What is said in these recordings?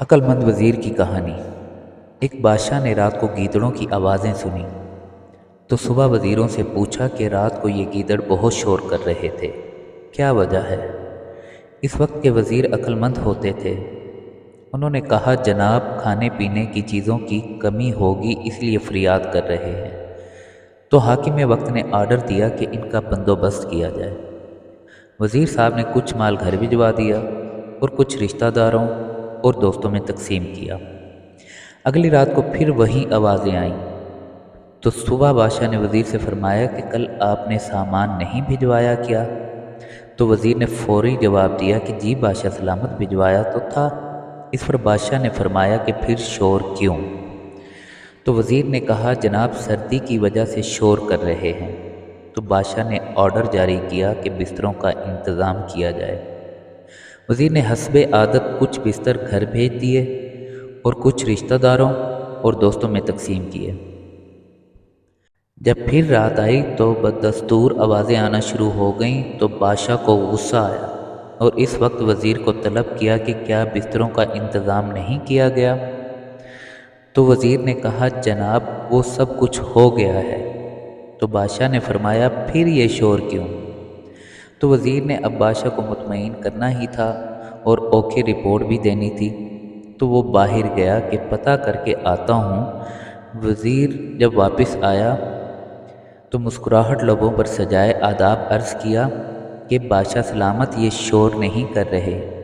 عقلمند وزیر کی کہانی۔ ایک بادشاہ نے رات کو گیدڑوں کی آوازیں سنی تو صبح وزیروں سے پوچھا کہ رات کو یہ گیدڑ بہت شور کر رہے تھے، کیا وجہ ہے؟ اس وقت کے وزیر عقلمند ہوتے تھے۔ انہوں نے کہا، جناب، کھانے پینے کی چیزوں کی کمی ہوگی اس لیے فریاد کر رہے ہیں۔ تو حاکم وقت نے آرڈر دیا کہ ان کا بندوبست کیا جائے۔ وزیر صاحب نے کچھ مال گھر بھجوا دیا اور کچھ رشتہ داروں اور دوستوں میں تقسیم کیا۔ اگلی رات کو پھر وہی آوازیں آئیں تو صبح بادشاہ نے وزیر سے فرمایا کہ کل آپ نے سامان نہیں بھجوایا کیا؟ تو وزیر نے فوری جواب دیا کہ جی بادشاہ سلامت، بھجوایا تو تھا۔ اس پر بادشاہ نے فرمایا کہ پھر شور کیوں؟ تو وزیر نے کہا، جناب، سردی کی وجہ سے شور کر رہے ہیں۔ تو بادشاہ نے آرڈر جاری کیا کہ بستروں کا انتظام کیا جائے۔ وزیر نے حسب عادت کچھ بستر گھر بھیج دیے اور کچھ رشتہ داروں اور دوستوں میں تقسیم کیے۔ جب پھر رات آئی تو بدستور آوازیں آنا شروع ہو گئیں تو بادشاہ کو غصہ آیا اور اس وقت وزیر کو طلب کیا کہ کیا بستروں کا انتظام نہیں کیا گیا؟ تو وزیر نے کہا، جناب، وہ سب کچھ ہو گیا ہے۔ تو بادشاہ نے فرمایا، پھر یہ شور کیوں؟ تو وزیر نے اب بادشاہ کو مطمئن کرنا ہی تھا اور اوکھے رپورٹ بھی دینی تھی، تو وہ باہر گیا کہ پتہ کر کے آتا ہوں۔ وزیر جب واپس آیا تو مسکراہٹ لبوں پر سجائے آداب عرض کیا کہ بادشاہ سلامت، یہ شور نہیں کر رہے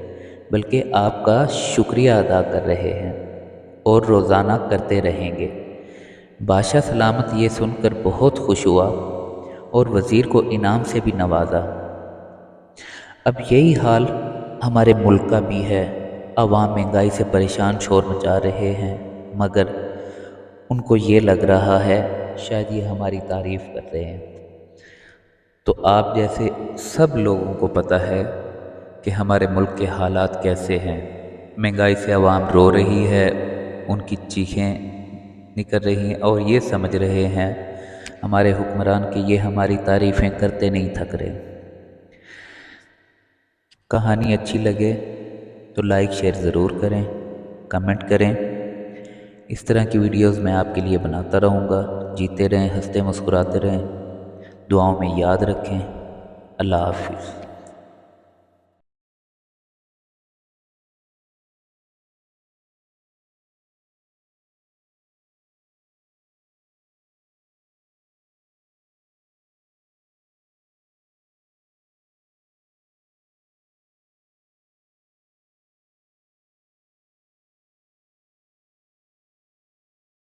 بلکہ آپ کا شکریہ ادا کر رہے ہیں اور روزانہ کرتے رہیں گے۔ بادشاہ سلامت یہ سن کر بہت خوش ہوا اور وزیر کو انعام سے بھی نوازا۔ اب یہی حال ہمارے ملک کا بھی ہے۔ عوام مہنگائی سے پریشان، شور مچا رہے ہیں، مگر ان کو یہ لگ رہا ہے شاید یہ ہماری تعریف کر رہے ہیں۔ تو آپ جیسے سب لوگوں کو پتہ ہے کہ ہمارے ملک کے حالات کیسے ہیں۔ مہنگائی سے عوام رو رہی ہے، ان کی چیخیں نکل رہی ہیں اور یہ سمجھ رہے ہیں ہمارے حکمران کہ یہ ہماری تعریفیں کرتے نہیں تھک رہے۔ کہانی اچھی لگے تو لائک شیئر ضرور کریں، کمنٹ کریں۔ اس طرح کی ویڈیوز میں آپ کے لیے بناتا رہوں گا۔ جیتے رہیں، ہنستے مسکراتے رہیں، دعاؤں میں یاد رکھیں۔ اللہ حافظ۔